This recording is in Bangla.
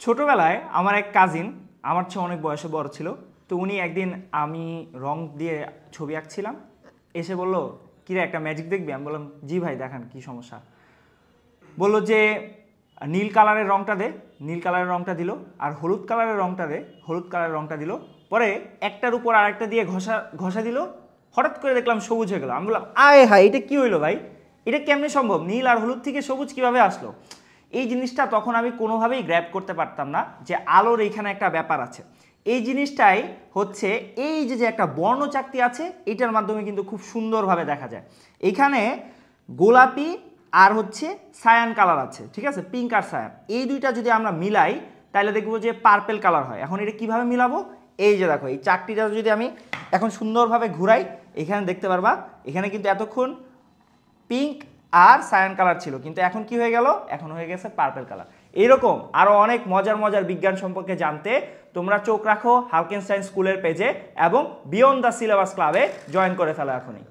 ছোটবেলায় আমার এক কাজিন আমার চেয়ে অনেক বয়সে বড় ছিল। তো উনি একদিন আমি রং দিয়ে ছবি আঁকছিলাম, এসে বলল, কিরে একটা ম্যাজিক দেখবি? আমি বললাম, জি ভাই দেখান, কি সমস্যা? বলল যে নীল কালারের রংটা দে। নীল কালারের রংটা দিল। আর হলুদ কালারের রংটা দে। হলুদ কালারের রংটা দিল। পরে একটার উপর আরেকটা দিয়ে ঘষা ঘষা দিল। হঠাৎ করে দেখলাম সবুজ হয়ে গেল। আমি বললাম, আয় হায়, এটা কি হইলো ভাই? এটা কেমনে সম্ভব? নীল আর হলুদ থেকে সবুজ কিভাবে আসলো? এই জিনিসটা তখন আমি কোনোভাবেই গ্র্যাব করতে পারতাম না যে আলোর এইখানে একটা ব্যাপার আছে। এই জিনিসটাই হচ্ছে এই যে যে একটা বর্ণচাকতি আছে, এটার মাধ্যমে কিন্তু খুব সুন্দরভাবে দেখা যায়। এইখানে গোলাপি আর হচ্ছে সায়ান কালার আছে, ঠিক আছে, পিঙ্ক আর সায়ান, এই দুইটা যদি আমরা মিলাই তাহলে দেখবো যে পার্পেল কালার হয়। এখন এটা কিভাবে মিলাবো? এই যে দেখো, এই চাকতিটা যদি আমি এখন সুন্দরভাবে ঘুরাই, এখানে দেখতে পারবা এখানে কিন্তু এতক্ষণ পিঙ্ক আর সায়ান কালার ছিল, কিন্তু এখন কি হয়ে গেল? এখন হয়ে গেছে পার্পল কালার। এইরকম আরও অনেক মজার মজার বিজ্ঞান সম্পর্কে জানতে তোমরা চোখ রাখো হালকেনস্টাইন স্কুলের পেজে এবং বিয়ন্ড দ্য সিলেবাস ক্লাবে জয়েন করে ফেলো এখনই।